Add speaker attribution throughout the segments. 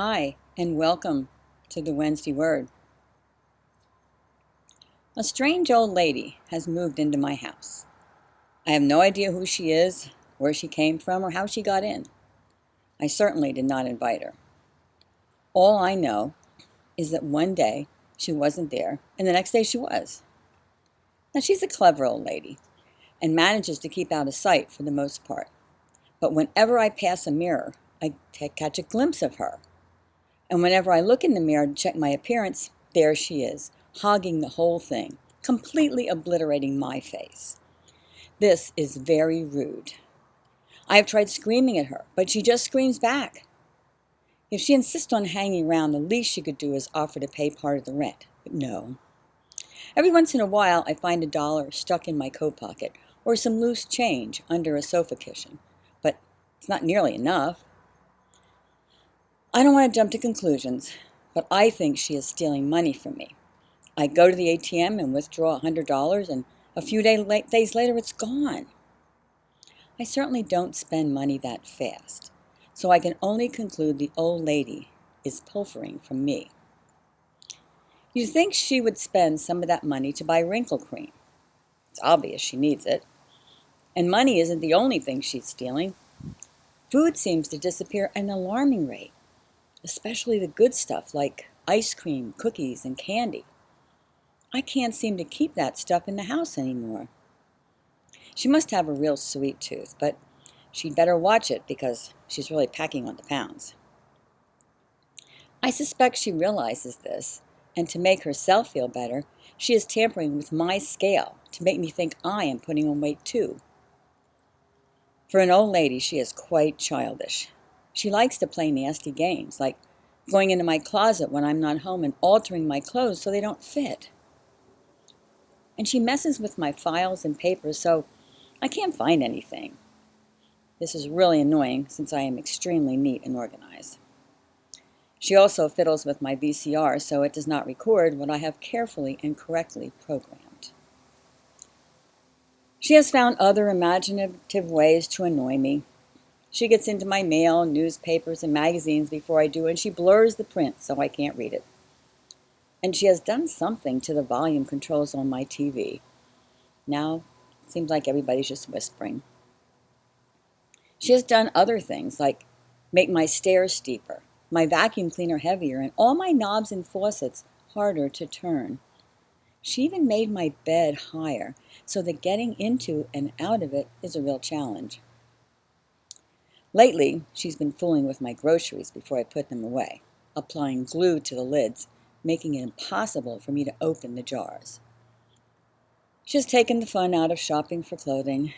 Speaker 1: Hi, and welcome to the Wednesday Word. A strange old lady has moved into my house. I have no idea who she is, where she came from, or how she got in. I certainly did not invite her. All I know is that one day she wasn't there, and the next day she was. Now, she's a clever old lady and manages to keep out of sight for the most part. But whenever I pass a mirror, I catch a glimpse of her. And whenever I look in the mirror to check my appearance, there she is, hogging the whole thing, completely obliterating my face. This is very rude. I have tried screaming at her, but she just screams back. If she insists on hanging around, the least she could do is offer to pay part of the rent. But no. Every once in a while, I find $1 stuck in my coat pocket or some loose change under a sofa cushion, but it's not nearly enough. I don't want to jump to conclusions, but I think she is stealing money from me. I go to the ATM and withdraw $100, and a few days later it's gone. I certainly don't spend money that fast, so I can only conclude the old lady is pilfering from me. You'd think she would spend some of that money to buy wrinkle cream. It's obvious she needs it. And money isn't the only thing she's stealing. Food seems to disappear at an alarming rate, especially the good stuff like ice cream, cookies, and candy. I can't seem to keep that stuff in the house anymore. She must have a real sweet tooth, but she'd better watch it because she's really packing on the pounds. I suspect she realizes this, and to make herself feel better, she is tampering with my scale to make me think I am putting on weight too. For an old lady, she is quite childish. She likes to play nasty games, like going into my closet when I'm not home and altering my clothes so they don't fit. And she messes with my files and papers so I can't find anything. This is really annoying since I am extremely neat and organized. She also fiddles with my VCR so it does not record what I have carefully and correctly programmed. She has found other imaginative ways to annoy me. She gets into my mail, newspapers, and magazines before I do, and she blurs the print so I can't read it. And she has done something to the volume controls on my TV. Now, it seems like everybody's just whispering. She has done other things like make my stairs steeper, my vacuum cleaner heavier, and all my knobs and faucets harder to turn. She even made my bed higher so that getting into and out of it is a real challenge. Lately, she's been fooling with my groceries before I put them away, applying glue to the lids, making it impossible for me to open the jars. She has taken the fun out of shopping for clothing.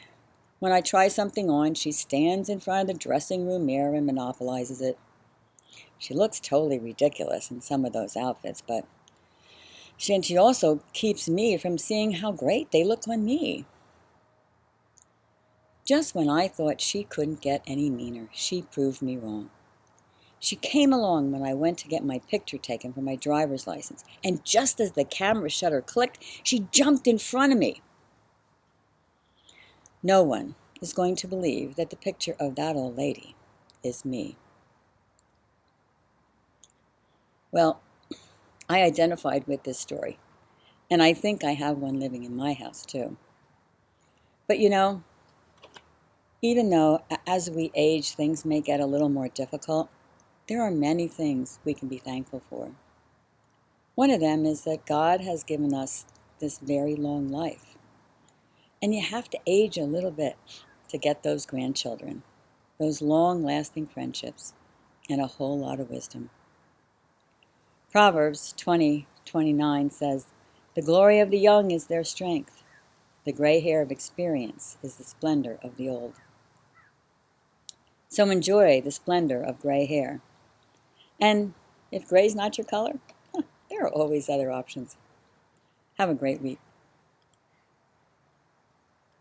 Speaker 1: When I try something on, she stands in front of the dressing room mirror and monopolizes it. She looks totally ridiculous in some of those outfits, but she also keeps me from seeing how great they look on me. Just when I thought she couldn't get any meaner, she proved me wrong. She came along when I went to get my picture taken for my driver's license, and just as the camera shutter clicked, she jumped in front of me. No one is going to believe that the picture of that old lady is me. Well, I identified with this story, and I think I have one living in my house too. But even though as we age things may get a little more difficult, there are many things we can be thankful for. One of them is that God has given us this very long life. And you have to age a little bit to get those grandchildren, those long-lasting friendships, and a whole lot of wisdom. Proverbs 20:29 says, "The glory of the young is their strength. The gray hair of experience is the splendor of the old." So enjoy the splendor of gray hair. And if gray's not your color, there are always other options. Have a great week.